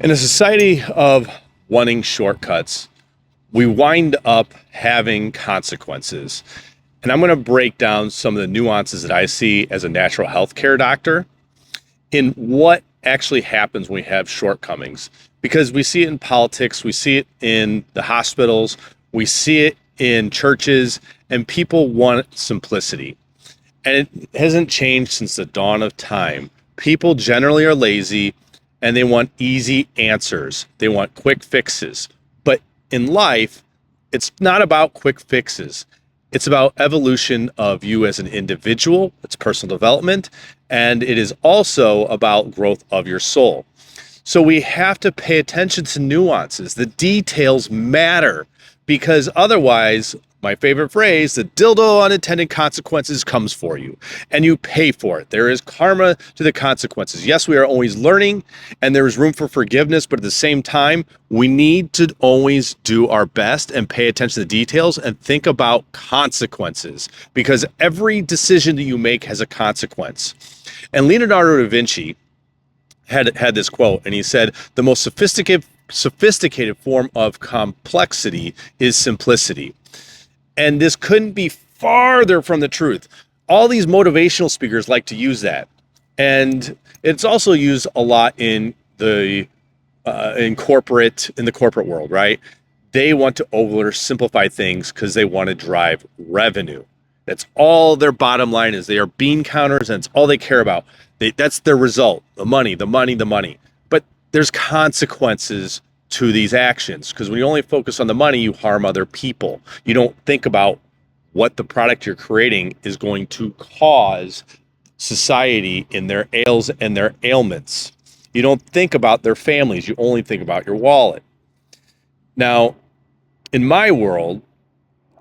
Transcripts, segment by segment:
In a society of wanting shortcuts, we wind up having consequences. And I'm going to break down some of the nuances that I see as a natural health care doctor in what actually happens when we have shortcomings. Because we see it in politics, we see it in the hospitals, we see it in churches, and people want simplicity. And it hasn't changed since the dawn of time. People generally are lazy and they want easy answers. They want quick fixes. But in life, it's not about quick fixes. It's about evolution of you as an individual. It's personal development. And it is also about growth of your soul. So we have to pay attention to nuances. The details matter, because otherwise, my favorite phrase, the dildo unintended consequences comes for you and you pay for it. There is karma to the consequences. Yes, we are always learning and there is room for forgiveness, but at the same time, we need to always do our best and pay attention to the details and think about consequences, because every decision that you make has a consequence. And Leonardo da Vinci had this quote, and he said, the most sophisticated form of complexity is simplicity. And this couldn't be farther from the truth. All these motivational speakers like to use that. And it's also used a lot in the corporate world, right? They want to oversimplify things because they want to drive revenue. That's all their bottom line is. They are bean counters, and it's all they care about. That's their result, the money, the money, the money. But there's consequences to these actions, because when you only focus on the money, you harm other people. You don't think about what the product you're creating is going to cause society in their ails and their ailments. You don't think about their families. You only think about your wallet. Now, in my world,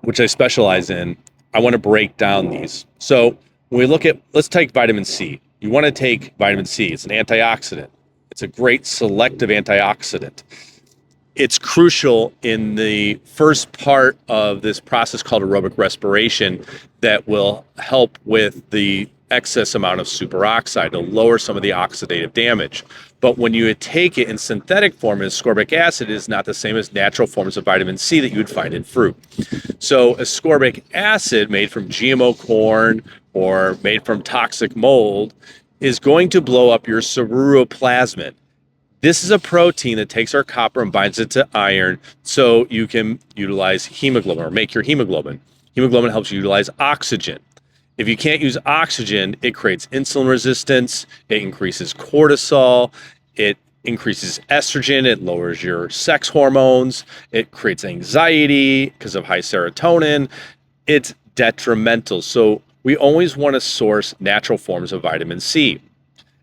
which I specialize in, I want to break down these. So when we look at, let's take vitamin C. You want to take vitamin C. It's an antioxidant. It's a great selective antioxidant. It's crucial in the first part of this process called aerobic respiration that will help with the excess amount of superoxide to lower some of the oxidative damage. But when you take it in synthetic form as ascorbic acid, it is not the same as natural forms of vitamin C that you would find in fruit. So ascorbic acid made from GMO corn or made from toxic mold is going to blow up your ceruloplasmin. This is a protein that takes our copper and binds it to iron so you can utilize hemoglobin or make your hemoglobin. Hemoglobin helps you utilize oxygen. If you can't use oxygen, it creates insulin resistance, it increases cortisol, it increases estrogen, it lowers your sex hormones, it creates anxiety because of high serotonin. It's detrimental. So we always want to source natural forms of vitamin C.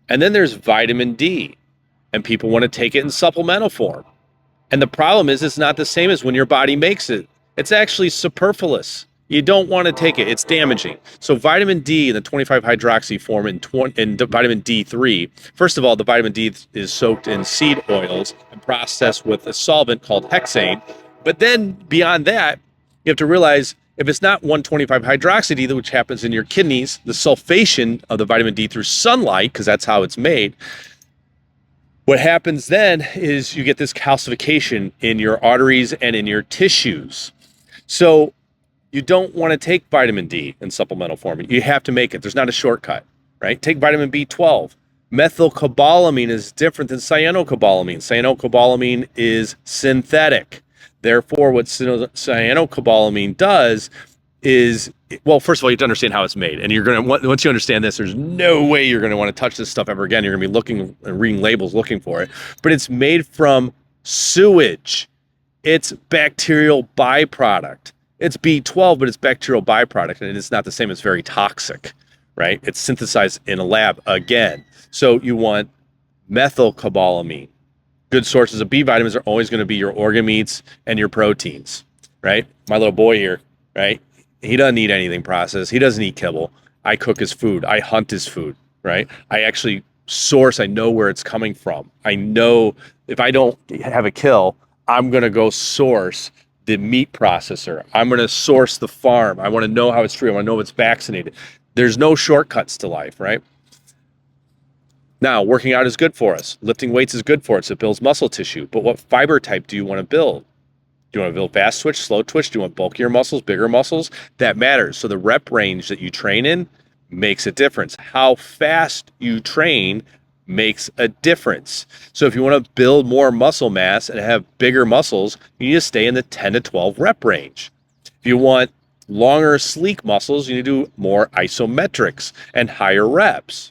And then there's vitamin D. And people want to take it in supplemental form. And the problem is it's not the same as when your body makes it. It's actually superfluous. You don't want to take it. It's damaging. So vitamin D in the 25-hydroxy form and vitamin D3, first of all, the vitamin D is soaked in seed oils and processed with a solvent called hexane. But then beyond that, you have to realize if it's not 125-hydroxy, which happens in your kidneys, the sulfation of the vitamin D through sunlight, because that's how it's made, what happens then is you get this calcification in your arteries and in your tissues. So you don't want to take vitamin D in supplemental form. You have to make it. There's not a shortcut, right? Take vitamin B12. Methylcobalamin is different than cyanocobalamin. Cyanocobalamin is synthetic. Therefore, what cyanocobalamin does is, well, first of all, you have to understand how it's made. And you're going to, once you understand this, there's no way you're going to want to touch this stuff ever again. You're going to be looking and reading labels looking for it. But it's made from sewage. It's bacterial byproduct. It's B12, but it's bacterial byproduct, and it's not the same. It's very toxic, right? It's synthesized in a lab again. So you want methylcobalamin. Good sources of B vitamins are always going to be your organ meats and your proteins, right? My little boy here, right? He doesn't eat anything processed. He doesn't eat kibble. I cook his food. I hunt his food, right? I actually source. I know where it's coming from. I know if I don't have a kill, I'm going to go source the meat processor. I'm going to source the farm. I want to know how it's treated. I want to know if it's vaccinated. There's no shortcuts to life, right? Now, working out is good for us. Lifting weights is good for us. It builds muscle tissue. But what fiber type do you want to build? Do you want to build fast twitch, slow twitch? Do you want bulkier muscles, bigger muscles? That matters. So the rep range that you train in makes a difference. How fast you train makes a difference. So if you want to build more muscle mass and have bigger muscles, you need to stay in the 10 to 12 rep range. If you want longer, sleek muscles, you need to do more isometrics and higher reps.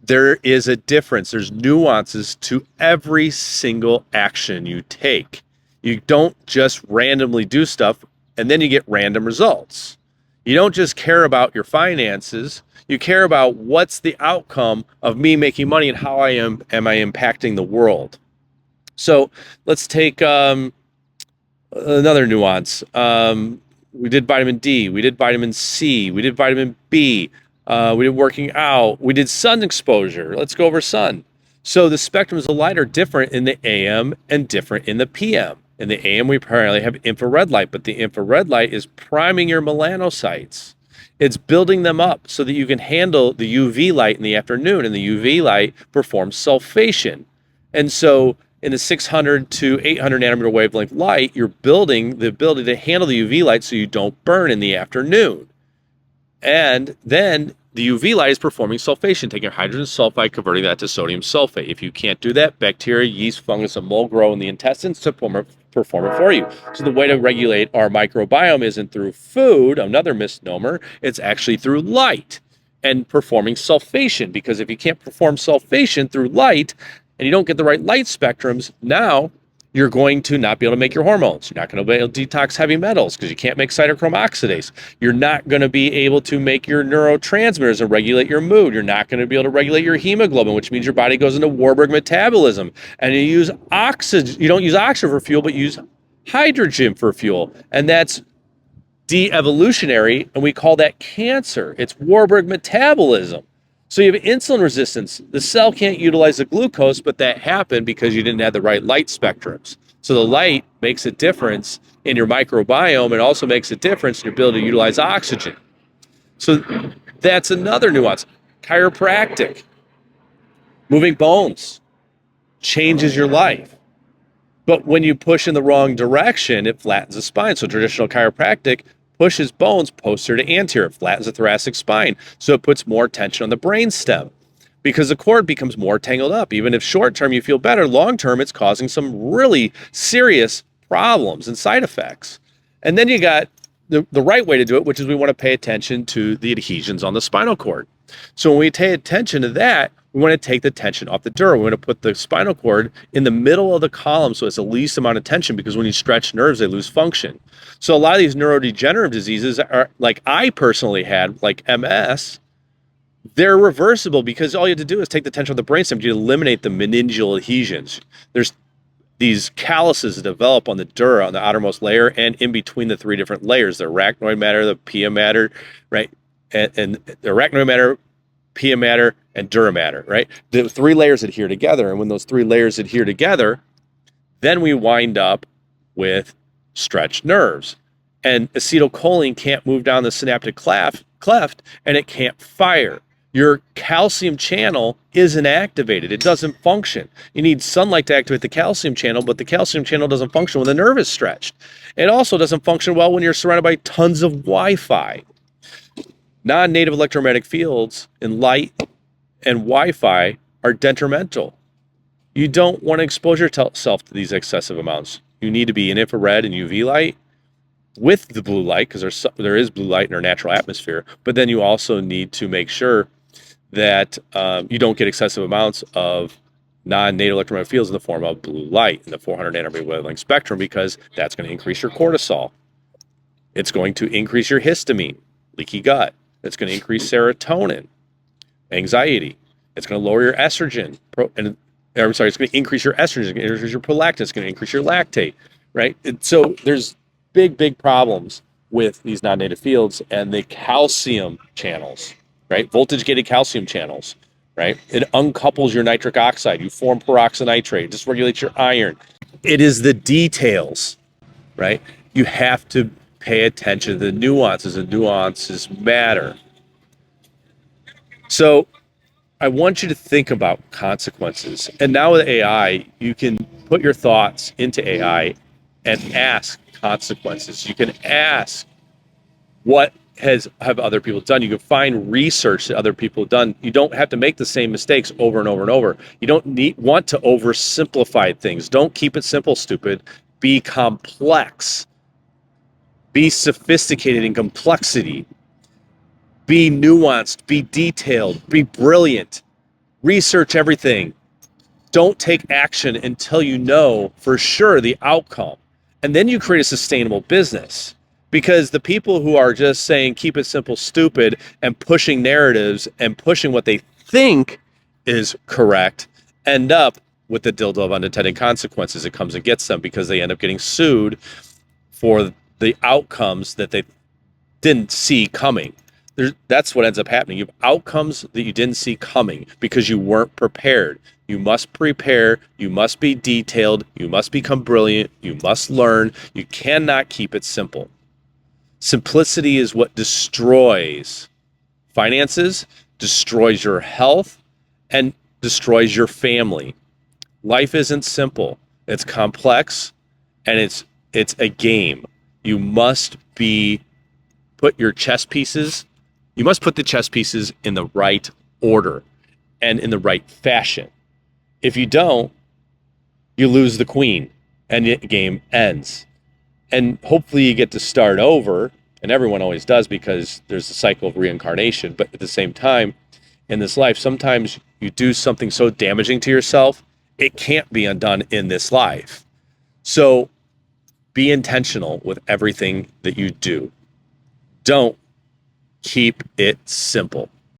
There is a difference. There's nuances to every single action you take. You don't just randomly do stuff and then you get random results. You don't just care about your finances. You care about what's the outcome of me making money and how am I impacting the world. So let's take another nuance. We did vitamin D, we did vitamin C, we did vitamin B, we did working out, we did sun exposure. Let's go over sun. So the spectrums of light are different in the AM and different in the PM. In the AM, we primarily have infrared light, but the infrared light is priming your melanocytes. It's building them up so that you can handle the UV light in the afternoon, and the UV light performs sulfation. And so in the 600 to 800 nanometer wavelength light, you're building the ability to handle the UV light so you don't burn in the afternoon. And then the UV light is performing sulfation, taking hydrogen sulfide, converting that to sodium sulfate. If you can't do that, bacteria, yeast, fungus, and mold grow in the intestines to perform it for you. So the way to regulate our microbiome isn't through food, another misnomer, it's actually through light and performing sulfation. Because if you can't perform sulfation through light and you don't get the right light spectrums, now you're going to not be able to make your hormones. You're not going to be able to detox heavy metals because you can't make cytochrome oxidase. You're not going to be able to make your neurotransmitters and regulate your mood. You're not going to be able to regulate your hemoglobin, which means your body goes into Warburg metabolism. And you use oxygen. You don't use oxygen for fuel, but use hydrogen for fuel. And that's de-evolutionary, and we call that cancer. It's Warburg metabolism. So you have insulin resistance. The cell can't utilize the glucose, but that happened because you didn't have the right light spectrums. So the light makes a difference in your microbiome and also makes a difference in your ability to utilize oxygen. So that's another nuance. Chiropractic, moving bones, changes your life. But when you push in the wrong direction, it flattens the spine. So traditional chiropractic pushes bones posterior to anterior, flattens the thoracic spine, so it puts more tension on the brain stem because the cord becomes more tangled up. Even if short term you feel better, long term it's causing some really serious problems and side effects. And then you got the right way to do it, which is we want to pay attention to the adhesions on the spinal cord. So when we pay attention to that, we want to take the tension off the dura. We want to put the spinal cord in the middle of the column so it's the least amount of tension, because when you stretch nerves, they lose function. So a lot of these neurodegenerative diseases are, like I personally had, like MS, they're reversible because all you have to do is take the tension of the brainstem to eliminate the meningeal adhesions. There's these calluses that develop on the dura, on the outermost layer, and in between the three different layers, the arachnoid matter, the pia mater, right? And the arachnoid matter, pia mater, and dura mater, right? The three layers adhere together, and when those three layers adhere together, then we wind up with stretched nerves. And acetylcholine can't move down the synaptic cleft, and it can't fire. Your calcium channel isn't activated. It doesn't function. You need sunlight to activate the calcium channel, but the calcium channel doesn't function when the nerve is stretched. It also doesn't function well when you're surrounded by tons of Wi-Fi. Non-native electromagnetic fields in light and Wi-Fi are detrimental. You don't want to expose yourself to these excessive amounts. You need to be in infrared and UV light with the blue light, because there is blue light in our natural atmosphere, but then you also need to make sure that you don't get excessive amounts of non-native electromagnetic fields in the form of blue light in the 400 nanometer wavelength spectrum, because that's going to increase your cortisol. It's going to increase your histamine, leaky gut. It's going to increase serotonin, anxiety. It's going to lower your estrogen. It's going to increase your estrogen. It's going to increase your prolactin. It's going to increase your lactate, right? So there's big problems with these non-native fields and the calcium channels, right? Voltage-gated calcium channels, right? It uncouples your nitric oxide. You form peroxynitrate. It dysregulates your iron. It is the details, right? You have to pay attention to the nuances, and nuances matter. So I want you to think about consequences. And now with AI, you can put your thoughts into AI and ask consequences. You can ask what have other people done. You can find research that other people have done. You don't have to make the same mistakes over and over and over. You don't want to oversimplify things. Don't keep it simple, stupid. Be complex. Be sophisticated in complexity. Be nuanced. Be detailed. Be brilliant. Research everything. Don't take action until you know for sure the outcome. And then you create a sustainable business. Because the people who are just saying keep it simple, stupid, and pushing narratives and pushing what they think is correct end up with the dildo of unintended consequences. It comes and gets them because they end up getting sued for the outcomes that they didn't see coming. That's what ends up happening. You have outcomes that you didn't see coming because you weren't prepared. You must prepare. You must be detailed. You must become brilliant. You must learn. You cannot keep it simple. Simplicity is what destroys finances, destroys your health, and destroys your family. Life isn't simple. It's complex, and it's a game. You must put your chess pieces. You must put the chess pieces in the right order and in the right fashion. If you don't, you lose the queen, and the game ends. And hopefully you get to start over, and everyone always does because there's a cycle of reincarnation. But at the same time, in this life, sometimes you do something so damaging to yourself, it can't be undone in this life. So be intentional with everything that you do. Don't keep it simple.